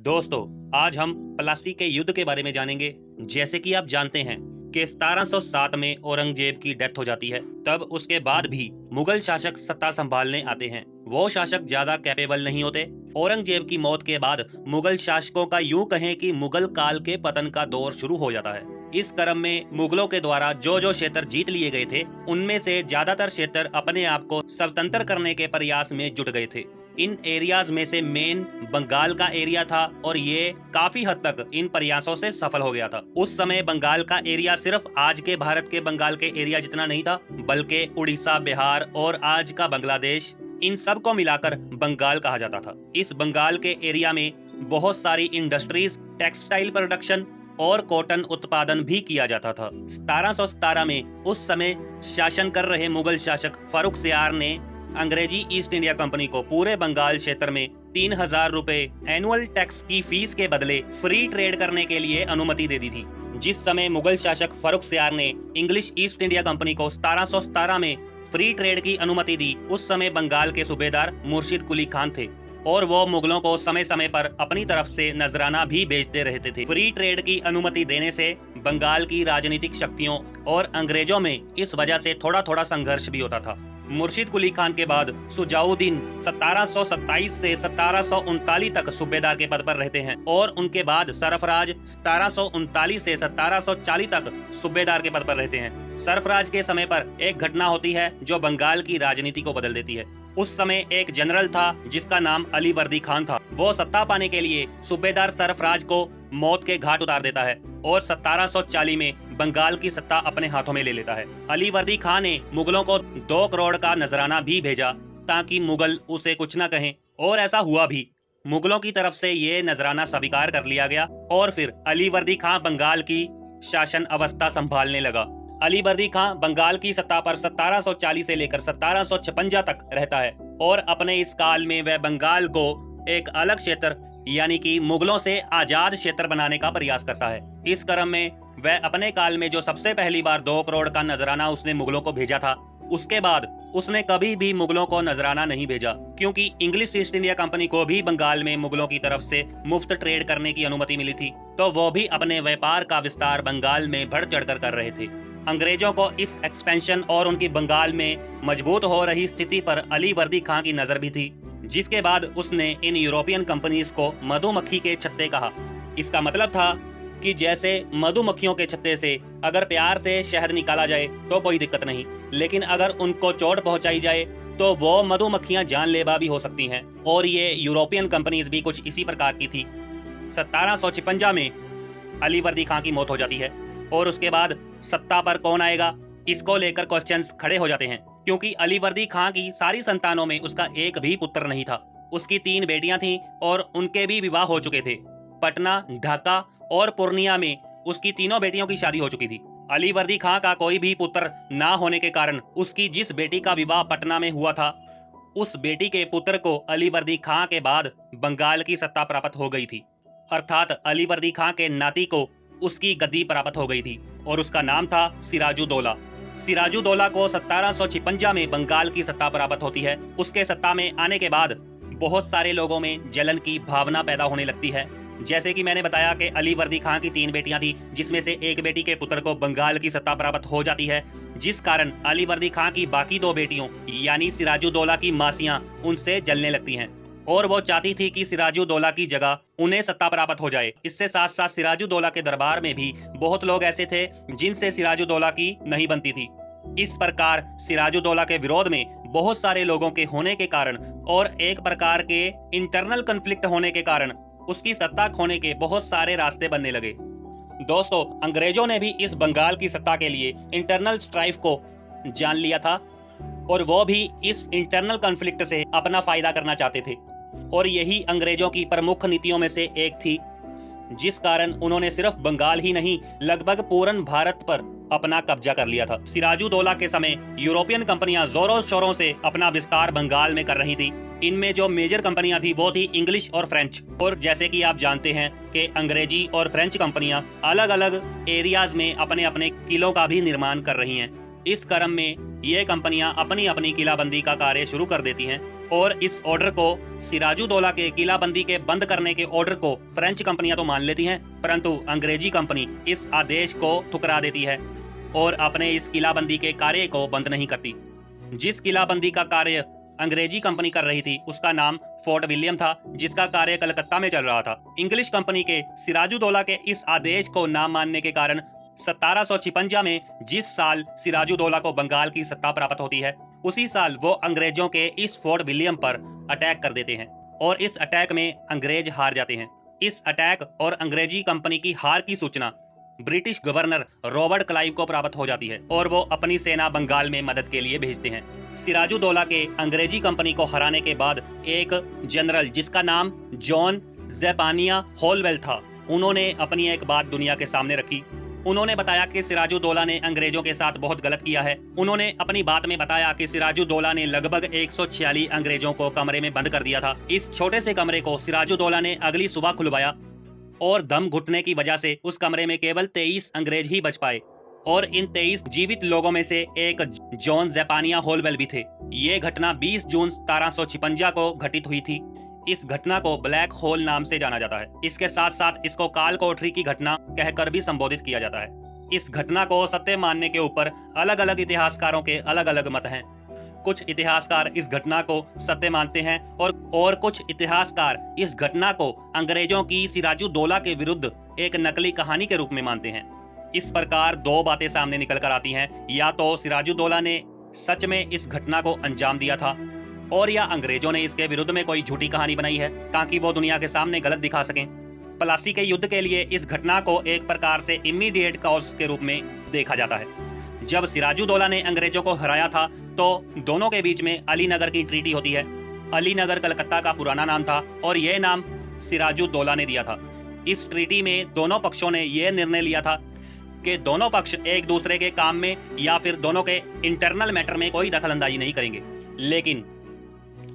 दोस्तों, आज हम प्लासी के युद्ध के बारे में जानेंगे। जैसे कि आप जानते हैं कि 1707 में औरंगजेब की डेथ हो जाती है। तब उसके बाद भी मुगल शासक सत्ता संभालने आते हैं। वो शासक ज्यादा कैपेबल नहीं होते। औरंगजेब की मौत के बाद मुगल शासकों का यूं कहें कि मुगल काल के पतन का दौर शुरू हो जाता है। इस क्रम में मुगलों के द्वारा जो जो क्षेत्र जीत लिए गए थे, उनमें से ज्यादातर क्षेत्र अपने आप को स्वतंत्र करने के प्रयास में जुट गए थे। इन एरियाज में से मेन बंगाल का एरिया था और ये काफी हद तक इन प्रयासों से सफल हो गया था। उस समय बंगाल का एरिया सिर्फ आज के भारत के बंगाल के एरिया जितना नहीं था, बल्कि उड़ीसा, बिहार और आज का बांग्लादेश, इन सब को मिलाकर बंगाल कहा जाता था। इस बंगाल के एरिया में बहुत सारी इंडस्ट्रीज, टेक्सटाइल प्रोडक्शन और कॉटन उत्पादन भी किया जाता था। 1717 में उस समय शासन कर रहे मुगल शासक फारूक सियार ने अंग्रेजी ईस्ट इंडिया कंपनी को पूरे बंगाल क्षेत्र में 3000 रुपए एनुअल टैक्स की फीस के बदले फ्री ट्रेड करने के लिए अनुमति दे दी थी। जिस समय मुगल शासक फारूक सियार ने इंग्लिश ईस्ट इंडिया कंपनी को 1717 में फ्री ट्रेड की अनुमति दी, उस समय बंगाल के सूबेदार मुर्शिद कुली खान थे और वो मुगलों को समय समय पर अपनी तरफ से नजराना भी भेजते रहते थे। फ्री ट्रेड की अनुमति देने से बंगाल की राजनीतिक शक्तियों और अंग्रेजों में इस वजह से थोड़ा थोड़ा संघर्ष भी होता था। मुर्शिद कुली खान के बाद सुजाउद्दीन 1727 से 1739 तक सूबेदार के पद पर रहते हैं और उनके बाद सरफराज 1739 से 1740 तक सूबेदार के पद पर रहते हैं। सरफराज के समय पर एक घटना होती है जो बंगाल की राजनीति को बदल देती है। उस समय एक जनरल था जिसका नाम अली वर्दी खान था। वो सत्ता पाने के लिए सूबेदार सरफराज को मौत के घाट उतार देता है और 1740 में बंगाल की सत्ता अपने हाथों में ले लेता है। अली वर्दी खान ने मुगलों को 2 करोड़ का नजराना भी भेजा ताकि मुगल उसे कुछ न कहें, और ऐसा हुआ भी। मुगलों की तरफ से ये नजराना स्वीकार कर लिया गया और फिर अली वर्दी खान बंगाल की शासन अवस्था संभालने लगा। अली वर्दी खान बंगाल की सत्ता पर 1740 से लेकर 1756 तक रहता है और अपने इस काल में वह बंगाल को एक अलग क्षेत्र यानी कि मुगलों से आजाद क्षेत्र बनाने का प्रयास करता है। इस क्रम में वह अपने काल में जो सबसे पहली बार 2 करोड़ का नजराना उसने मुगलों को भेजा था, उसके बाद उसने कभी भी मुगलों को नजराना नहीं भेजा, क्योंकि इंग्लिश ईस्ट इंडिया कंपनी को भी बंगाल में मुगलों की तरफ से मुफ्त ट्रेड करने की अनुमति मिली थी, तो वो भी अपने व्यापार का विस्तार बंगाल में बढ़ चढ़कर कर रहे थे। अंग्रेजों को इस एक्सपेंशन और उनकी बंगाल में मजबूत हो रही स्थिति पर अली वर्दी खान की नजर भी थी, जिसके बाद उसने इन यूरोपियन कंपनीज को मधुमक्खी के छत्ते कहा। इसका मतलब था कि जैसे मधुमक्खियों के छत्ते से अगर प्यार से शहद निकाला जाए तो कोई दिक्कत नहीं, लेकिन अगर उनको चोट पहुंचाई जाए तो वो मधुमक्खियां जानलेवा भी हो सकती हैं। और ये यूरोपियन कंपनीज भी कुछ इसी प्रकार की थी। 1756 में अली वर्दी खान की मौत हो जाती है और उसके बाद सत्ता पर कौन आएगा, इसको लेकर क्वेश्चंस खड़े हो जाते हैं, क्योंकि अली वर्दी खान की सारी संतानों में उसका एक भी पुत्र नहीं था। उसकी 3 बेटियां थीं और उनके भी विवाह हो चुके थे। पटना, ढाका और पूर्णिया में उसकी 3 बेटियों की शादी हो चुकी थी। अली वर्दी खान का कोई भी पुत्र ना होने के कारण उसकी जिस बेटी का विवाह पटना में हुआ था, उस बेटी के पुत्र को अली वर्दी खान के बाद बंगाल की सत्ता प्राप्त हो गई थी, अर्थात अली वर्दी खान के नाती को उसकी गद्दी प्राप्त हो गई थी और उसका नाम था सिराजुद्दौला। सिराजुद्दौला को 1756 में बंगाल की सत्ता प्राप्त होती है। उसके सत्ता में आने के बाद बहुत सारे लोगों में जलन की भावना पैदा होने लगती है। जैसे कि मैंने बताया कि अली वर्दी खान की 3 बेटियां थी, जिसमें से एक बेटी के पुत्र को बंगाल की सत्ता प्राप्त हो जाती है, जिस कारण अली वर्दी खान की बाकी 2 बेटियों यानी सिराजुद्दौला की मासियां उनसे जलने लगती हैं और वो चाहती थी कि सिराजुद्दौला की जगह उन्हें सत्ता प्राप्त हो जाए। इससे साथ साथ सिराजुद्दौला के दरबार में भी बहुत लोग ऐसे थे जिनसे सिराजुद्दौला की नहीं बनती थी। इस प्रकार सिराजुद्दौला के विरोध में बहुत सारे लोगों के होने के कारण और एक प्रकार के इंटरनल कन्फ्लिक्ट होने के कारण उसकी सत्ता खोने के बहुत सारे रास्ते बनने लगे। दोस्तों, अंग्रेजों ने भी इस बंगाल की सत्ता के लिए इंटरनल स्ट्राइफ को जान लिया था और वो भी इस इंटरनल कन्फ्लिक्ट से अपना फायदा करना चाहते थे, और यही अंग्रेजों की प्रमुख नीतियों में से एक थी, जिस कारण उन्होंने सिर्फ बंगाल ही नहीं लगभग पूर्ण भारत पर अपना कब्जा कर लिया था। सिराजुद्दौला के समय यूरोपियन कंपनियां जोरों शोरों से अपना विस्तार बंगाल में कर रही थी। इनमें जो मेजर कंपनियां थी वो थी इंग्लिश और फ्रेंच, और जैसे कि आप जानते हैं कि अंग्रेजी और फ्रेंच कंपनियां अलग अलग एरियाज में अपने अपने किलों का भी निर्माण कर रही हैं। इस क्रम में ये कंपनियां अपनी अपनी किलाबंदी का कार्य शुरू कर देती हैं और इस ऑर्डर को सिराजुद्दौला के किलाबंदी के बंद करने के ऑर्डर को फ्रेंच कंपनियां तो मान लेती हैं, परंतु अंग्रेजी कंपनी इस आदेश को ठुकरा देती है और अपने इस किलाबंदी के कार्य को बंद नहीं करती। जिस किलाबंदी का कार्य अंग्रेजी कंपनी कर रही थी उसका नाम फोर्ट विलियम था, जिसका कार्य कलकत्ता में चल रहा था। इंग्लिश कंपनी के सिराजुद्दौला के इस आदेश को ना मानने के कारण 1756 में जिस साल सिराजुद्दौला को बंगाल की सत्ता प्राप्त होती है, उसी साल वो अंग्रेजों के इस फोर्ट विलियम पर अटैक कर देते हैं और इस अटैक में अंग्रेज हार जाते हैं। इस अटैक और अंग्रेजी कंपनी की हार की सूचना ब्रिटिश गवर्नर रॉबर्ट क्लाइव को प्राप्त हो जाती है और वो अपनी सेना बंगाल में मदद के लिए भेजते हैं। सिराजुद्दौला के अंग्रेजी कंपनी को हराने के बाद एक जनरल जिसका नाम जॉन ज़ेपानिया होलवेल था, उन्होंने अपनी एक बात दुनिया के सामने रखी। उन्होंने बताया कि सिराजुद्दौला ने अंग्रेजों के साथ बहुत गलत किया है। उन्होंने अपनी बात में बताया कि सिराजुद्दौला ने लगभग 146 अंग्रेजों को कमरे में बंद कर दिया था। इस छोटे से कमरे को सिराजुद्दौला ने अगली सुबह खुलवाया और दम घुटने की वजह से उस कमरे में केवल 23 अंग्रेज ही बच पाए और इन 23 जीवित लोगों में से एक जॉन ज़ेपानिया होलवेल भी थे। ये घटना 20 जून 1756 को घटित हुई थी। इस घटना को ब्लैक होल नाम से जाना जाता है। इसके साथ साथ इसको काल कोठरी की घटना कहकर भी संबोधित किया जाता है। इस घटना को सत्य मानने के ऊपर अलग अलग इतिहासकारों के अलग अलग मत हैं। कुछ इतिहासकार इस घटना को सत्य मानते हैं और कुछ इतिहासकार इस घटना को अंग्रेजों की सिराजुद्दौला के विरुद्ध एक नकली कहानी के रूप में मानते हैं। इस प्रकार दो बातें सामने निकल कर आती हैं, या तो सिराजुद्दौला ने सच में इस घटना को अंजाम दिया था और या अंग्रेजों ने इसके विरुद्ध में कोई झूठी कहानी बनाई है ताकि वो दुनिया के सामने गलत दिखा सकें। प्लासी के युद्ध के लिए इस घटना को एक प्रकार से इमीडिएट कॉज के रूप में देखा जाता है। जब सिराजुद्दौला ने अंग्रेजों को हराया था तो दोनों के बीच में अलीनगर की ट्रीटी होती है। अलीनगर कलकत्ता का पुराना नाम था और यह नाम सिराजुद्दौला ने दिया था। इस ट्रीटी में दोनों पक्षों ने यह निर्णय लिया था कि दोनों पक्ष एक दूसरे के काम में या फिर दोनों के इंटरनल मैटर में कोई दखलंदाजी नहीं करेंगे। लेकिन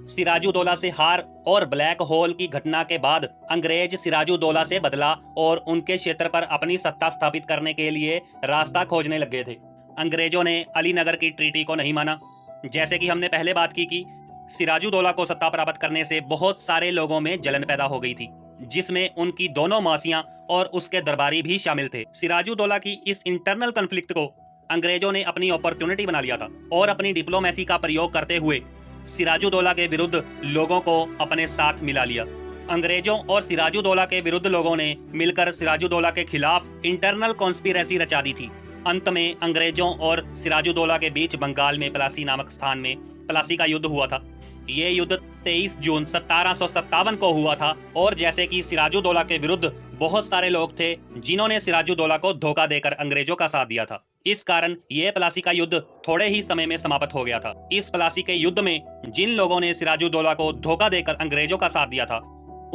सिराजुद्दौला से हार और ब्लैक होल की घटना के बाद अंग्रेज सिराजुद्दौला से बदला और उनके क्षेत्र पर अपनी सत्ता स्थापित करने के लिए रास्ता खोजने लग गए थे। अंग्रेजों ने अलीनगर की ट्रीटी को नहीं माना। जैसे कि हमने पहले बात की कि सिराजुद्दौला को सत्ता प्राप्त करने से बहुत सारे लोगों में जलन पैदा हो गई थी, जिसमें उनकी दोनों मौसियां और उसके दरबारी भी शामिल थे। सिराजुद्दौला की इस इंटरनल कॉन्फ्लिक्ट को अंग्रेजों ने अपनी अपॉर्चुनिटी बना लिया था और अपनी डिप्लोमेसी का प्रयोग करते हुए सिराजुद्दौला के विरुद्ध लोगों को अपने साथ मिला लिया। अंग्रेजों और सिराजुद्दौला के विरुद्ध लोगों ने मिलकर सिराजुद्दौला के खिलाफ इंटरनल कॉन्स्पिरेसी रचा दी थी। अंत में अंग्रेजों और सिराजुद्दौला के बीच बंगाल में प्लासी नामक स्थान में प्लासी का युद्ध हुआ था। ये युद्ध 23 जून 1757 को हुआ था और जैसे कि सिराजुद्दौला के विरुद्ध बहुत सारे लोग थे जिन्होंने सिराजुद्दौला को धोखा देकर अंग्रेजों का साथ दिया था, इस कारण ये प्लासी का युद्ध थोड़े ही समय में समाप्त हो गया था। इस प्लासी के युद्ध में जिन लोगों ने सिराजुद्दौला को धोखा देकर अंग्रेजों का साथ दिया था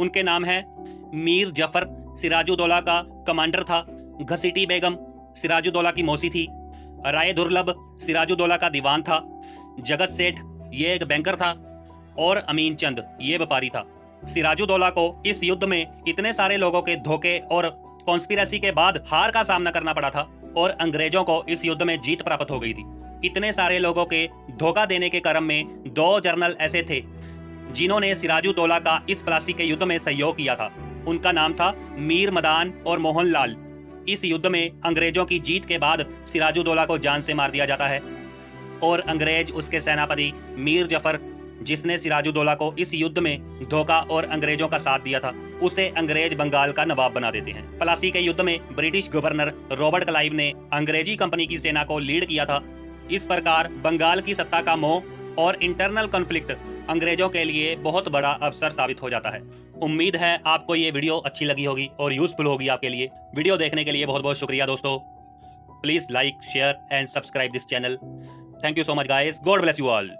उनके नाम है मीर जफर, सिराजुद्दौला का कमांडर था। घसीटी बेगम सिराजुद्दौला की मौसी थी। राय दुर्लभ सिराजुद्दौला का दीवान था। जगत सेठ ये एक बैंकर था और अमीन चंद ये व्यापारी था। सिराजुद्दौला को इस युद्ध में इतने सारे लोगों के धोखे और कॉन्स्पिरेसी के बाद हार का सामना करना पड़ा था और अंग्रेजों को इस युद्ध में जीत प्राप्त हो गई थी। इतने सारे लोगों के धोखा देने के क्रम में 2 जनरल ऐसे थे जिन्होंने सिराजुद्दौला का इस प्लासी के युद्ध में सहयोग किया था। उनका नाम था मीर मदान और मोहनलाल। इस युद्ध में अंग्रेजों की जीत के बाद सिराजुद्दौला को जान से मार दिया जाता है और अंग्रेज उसके सेनापति मीर जफर, जिसने सिराजुद्दौला को इस युद्ध में धोखा और अंग्रेजों का साथ दिया था, उसे अंग्रेज बंगाल का नवाब बना देते हैं। प्लासी के युद्ध में ब्रिटिश गवर्नर रॉबर्ट क्लाइव ने अंग्रेजी कंपनी की सेना को लीड किया था। इस प्रकार बंगाल की सत्ता का मोह और इंटरनल कॉन्फ्लिक्ट अंग्रेजों के लिए बहुत बड़ा अवसर साबित हो जाता है। उम्मीद है आपको ये वीडियो अच्छी लगी होगी और यूजफुल होगी आपके लिए। वीडियो देखने के लिए बहुत बहुत शुक्रिया दोस्तों। Please like, share and subscribe this channel. Thank you so much guys. God bless you all.